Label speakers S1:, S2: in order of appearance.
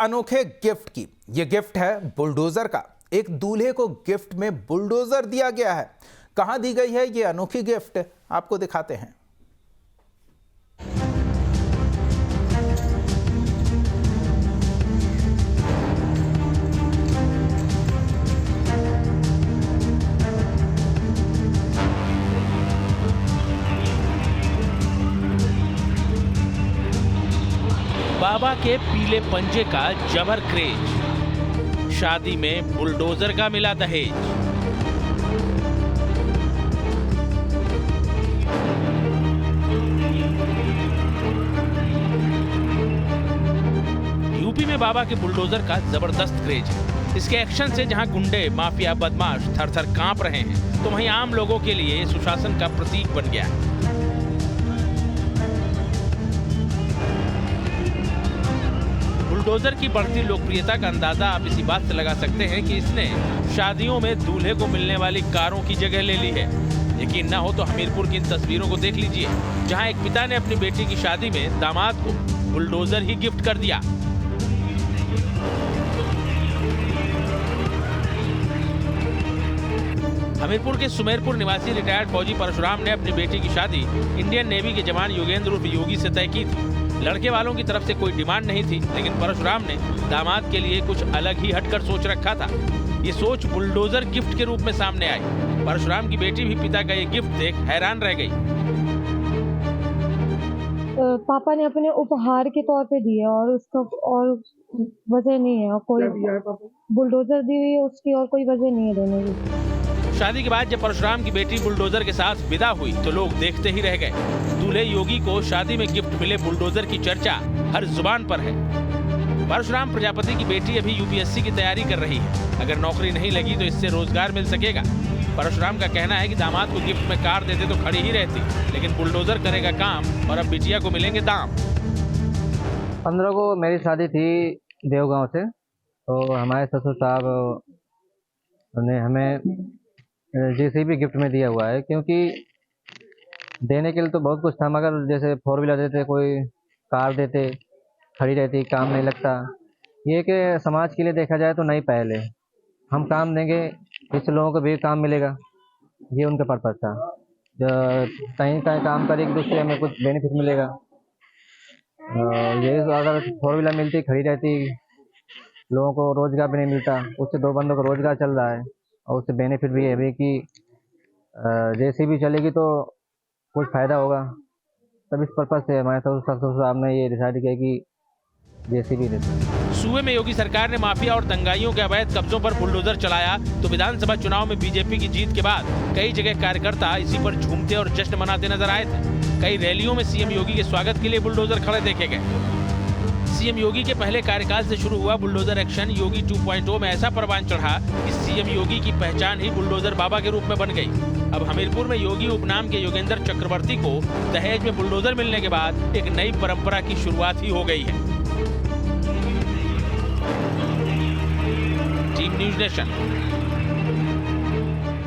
S1: अनोखे गिफ्ट की। ये गिफ्ट है बुलडोजर का। एक दूल्हे को गिफ्ट में बुलडोजर दिया गया है। कहां दी गई है ये अनोखी गिफ्ट, आपको दिखाते हैं।
S2: बाबा के पीले पंजे का जबर क्रेज, शादी में बुलडोजर का मिला दहेज। यूपी में बाबा के बुलडोजर का जबरदस्त क्रेज है। इसके एक्शन से जहां गुंडे, माफिया, बदमाश थर-थर कांप रहे हैं, तो वहीं आम लोगों के लिए सुशासन का प्रतीक बन गया है। बुलडोजर की बढ़ती लोकप्रियता का अंदाजा आप इसी बात से लगा सकते हैं कि इसने शादियों में दूल्हे को मिलने वाली कारों की जगह ले ली है। यकीन ना हो तो हमीरपुर की इन तस्वीरों को देख लीजिए, जहां एक पिता ने अपनी बेटी की शादी में दामाद को बुलडोजर ही गिफ्ट कर दिया। हमीरपुर के सुमेरपुर निवासी रिटायर्ड फौजी परशुराम ने अपनी बेटी की शादी इंडियन नेवी के जवान योगेंद्र उर्फ योगी से तय की थी। लड़के वालों की तरफ से कोई डिमांड नहीं थी, लेकिन परशुराम ने दामाद के लिए कुछ अलग ही हटकर सोच रखा था। ये सोच बुलडोजर गिफ्ट के रूप में सामने आई। परशुराम की बेटी भी पिता का ये गिफ्ट देख हैरान रह गई।
S3: पापा ने अपने उपहार के तौर पे दिया और उसका और वजह नहीं है, और कोई बुलडोजर दी हुई है उसकी, और कोई वजह नहीं है देने की।
S2: शादी के बाद जब परशुराम की बेटी बुलडोजर के साथ विदा हुई तो लोग देखते ही रह गए। दूल्हे योगी को शादी में गिफ्ट मिले बुलडोजर की चर्चा हर जुबान पर है। परशुराम प्रजापति की बेटी अभी यूपीएससी की तैयारी कर रही है। अगर नौकरी नहीं लगी तो इससे रोजगार मिल सकेगा। परशुराम का कहना है कि दामाद को गिफ्ट में कार देते तो खड़ी ही रहती, लेकिन बुलडोजर करेगा काम और अब बिटिया को मिलेंगे दाम।
S4: 15 को मेरी शादी थी देवगांव से, तो हमारे ससुर साहब ने हमें जेसीबी गिफ्ट में दिया हुआ है, क्योंकि देने के लिए तो बहुत कुछ था, मगर जैसे 4 व्हीलर देते, कोई कार देते, खड़ी रहती, काम नहीं लगता। ये कि समाज के लिए देखा जाए तो नई पहल है। हम काम देंगे, इससे लोगों को भी काम मिलेगा, ये उनका पर्पज था। कहीं कहीं काम करेगी तो उससे हमें कुछ बेनिफिट मिलेगा। ये अगर 4 व्हीलर मिलती, खड़ी रहती, लोगों को रोजगार भी नहीं मिलता, उससे 2 बंदों को रोजगार चल रहा है, और उससे बेनिफिट भी है कि जैसी भी चलेगी तो कुछ फ़ायदा होगा। तब इस पर्पज से हमारे ससुर साहब ने ये डिसाइड किया कि जेसीबी देते।
S2: सूबे में योगी सरकार ने माफिया और दंगाइयों के अवैध कब्जों पर बुलडोजर चलाया तो विधानसभा चुनाव में बीजेपी की जीत के बाद कई जगह कार्यकर्ता इसी पर झूमते और जश्न मनाते नजर आए थे। कई रैलियों में सीएम योगी के स्वागत के लिए बुलडोजर खड़े देखे गए। सीएम योगी के पहले कार्यकाल से शुरू हुआ बुलडोजर एक्शन योगी 2.0 में ऐसा परवान चढ़ा कि सीएम योगी की पहचान ही बुलडोजर बाबा के रूप में बन गई। अब हमीरपुर में योगी उपनाम के योगेंद्र चक्रवर्ती को दहेज में बुलडोजर मिलने के बाद एक नई परंपरा की शुरुआत ही हो गई है। Team news nation.